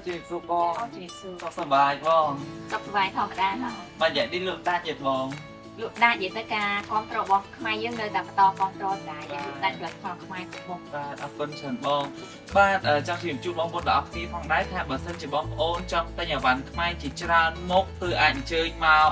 chị số con អូជំរាបសួរ có sờ bài không សុខសប្បាយធម្មតាណា mà dạy đi lượng ta nhiệt vòng លោកដាច់និយាយទៅការគ្រប់គ្រងរបស់ខ្មែរយើងនៅតែបន្តគ្រប់គ្រងដែរយើងលោកដាច់ផលិតផលខ្មែរគ្រប់មុខ và áp con trần bong ba trong trường chung bong bột đã phi phong đáy thả bờ sân chỉ bong ôn trong tay nhà văn khai chỉ tràn mốc từ ảnh chơi màu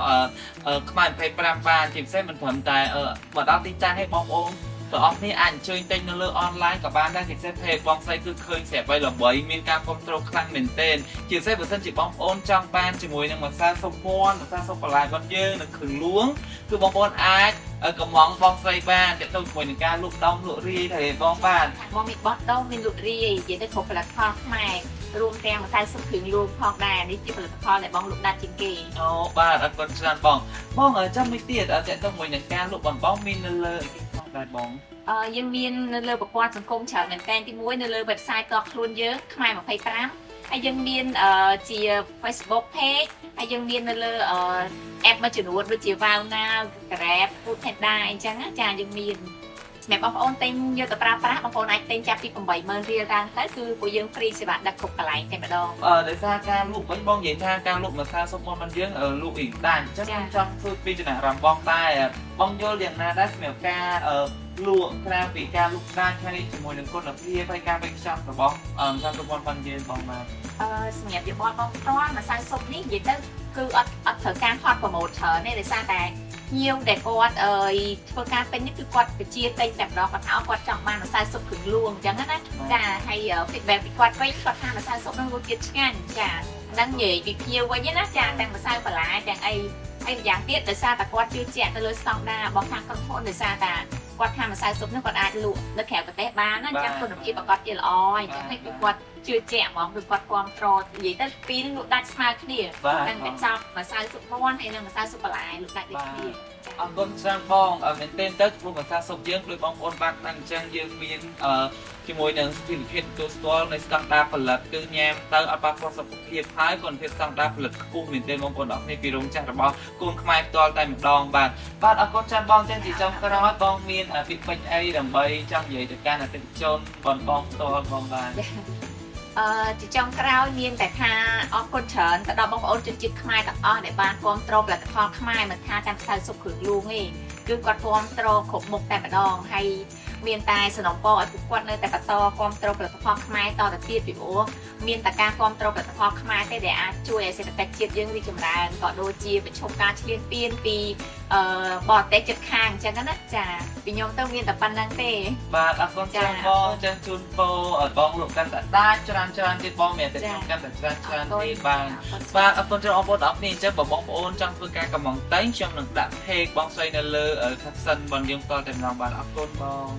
khai phải pram ba chỉ xem mình phẩm tài ở bờ đó tin trang hay bong ôn tờ ócนี่อ่านเชิญเต็งนเลือออนไลน์กับบ้านได้เห็นเส้นเพจบองไซคือเคยเสียไปหรอบ่อยมีการคอนโทรลคลังเหม็นเต้นจีเส้นเปอร์เซ็นต์จีบองโอนจังบ้านจีมวยนึงมาซาสมพรมาซาสมปลายบอลเยอะนึงขึงล้วงคือบองบอลอาร์ตกระมองบองไซบ้านจะต้องมวยหนึ่งการลูกดองลูกรีเถอะบองบ้าน មកមានបោះដោមានលក់រាយនិយាយទៅគ្រប់ផលិតផលខ្មែររួមទាំងម្សៅស៊ុបគ្រឿងលួងផងដែរនេះជាផលិតផលដែលបងលោកដាច់ជាងគេ โอ้บ้านอันคนชนะบองบองจังไม่เตี้ยจะต้องมวยหนึ่งการลูกบอลบองมีนเลยบองได้บอง យើងមាននៅលើប្រព័ន្ធសង្គមច្រើនមែនទែនទី1នៅលើ website តខ្លួនយើងខ្មែរ25ហើយយើងមានជា Facebook page ហើយយើងមាននៅលើ app មួយចំនួនដូចជា Wow Now Grab Food Panda អីចឹងណាចាយើងមានសម្រាប់បងប្អូនទិញយកទៅប្រើប្រាស់បងប្អូនអាចទិញចាប់ពី 80,000 រៀលឡើងទៅគឺពួកយើង free សេវាដឹកគ្រប់កន្លែងតែម្ដង để ra ca lụm bánh bong vậy tha ca lụm mà xa sông bongมันเยอะlụm ỉn đàn chắc trong phương phi cho nàng rằm bong tai bong vô liền na đắt mèo ca lụm ca bị ca lụm đan cho nên chỉ mùi đừng con ở phía bay ca bay trong và bong trong sông bong phần dên bong mà សម្រាប់យកបងប្អូនផ្ទាល់ម្សៅស៊ុបនេះនិយាយទៅគឺអត់ត្រូវការហត់ប្រម៉ូតច្រើនទេដោយសារតែញៀវដែលគាត់ធ្វើការពេញនេះគឺគាត់បជាទិញតែម្ដងគាត់គាត់ចង់បានម្សៅស៊ុបគ្រឿងលួងអញ្ចឹងណាចាហើយ feedback ពីគាត់វិញគាត់ថាម្សៅស៊ុបនោះរសជាតិឆ្ងាញ់ចាហ្នឹងនិយាយពីភ្ញៀវវិញណាចាទាំងម្សៅបន្លែទាំងអីហើយម្យ៉ាងទៀតដោយសារតែគាត់ជឿជាក់ទៅលើស្តង់ដាររបស់ខាងក្រុមហ៊ុនដោយសារតែគាត់ថាម្សៅស៊ុបនោះគាត់អាចលក់នៅក្រៅប្រទេសបានណាអញ្ចឹងគុណភាពប្រកបជាល្អអញ្ចឹងហើយគាត់ជឿជាក់ហ្មងគឺគាត់គ្រប់គ្រងនិយាយទៅពីរនឹងលក់ដាច់ស្មើគ្នាតែតែចប់ម្សៅស៊ុបមាន់ហើយនិងម្សៅស៊ុបបន្លែលក់ដាច់ដូចគ្នា con sang bong ở miền tên tết luôn mà xa sông dương đôi bong ôn bạc đang trang dương miền chỉ mùi nâng thì hiện tôi storeใน standard ผลิตคือแยมเตอร์อัปปะสปุเพียบท้ายก่อนเพียบ standard ผลิตคู่มินเต้นบางคนออกในปีรงจักรบอลกูนขมายตัวแต่หมดดองบาทบาทเอาก้อนจันบองจันจีจำกระไรบองมินปิดเป็นไอ้ดำใบจังใหญ่จากการติดจนบอลบองตัวบองบาท ជាចុងក្រោយមានតែថាអរគុណច្រើនទៅដល់បងប្អូនជនជាតិខ្មែរទាំងអស់ដែលបានគ្រប់គ្រងផលិតផលខ្មែរមិនថាតែម្សៅស៊ុបគ្រឿងលួងទេគឺគាត់គ្រប់គ្រងគ្រប់មុខតែម្ដងហើយមានតែសំណពរឲ្យពួកគាត់នៅតែបន្តគ្រប់គ្រងផលិតផលខ្មែរតទៅទៀតពីព្រោះមានតែការគ្រប់គ្រងផលិតផលខ្មែរទេដែលអាចជួយឲ្យសេដ្ឋកិច្ចជាតិយើងរីកចម្រើនក៏ដូចជាប្រឈមការឈ្លានពានពីបរទេសជិតខាងអញ្ចឹងណាចាពីខ្ញុំទៅមានតែប៉ុណ្្នឹងទេ បាទអរគុណច្រើនបងចឹងជូនពរឲ្យបងលោកកាន់តែដាច់ច្រើនទៀតបងមានតែខ្ញុំកាន់តែច្រើនទៀតបាទអរគុណច្រើនបងប្អូនអរគ្នាអញ្ចឹងបងប្អូនចង់ធ្វើការកំងតែងខ្ញុំនឹងដាក់ page បងស្រីនៅលើ caption បងយើងតតែម្ដងបាទអរគុណបង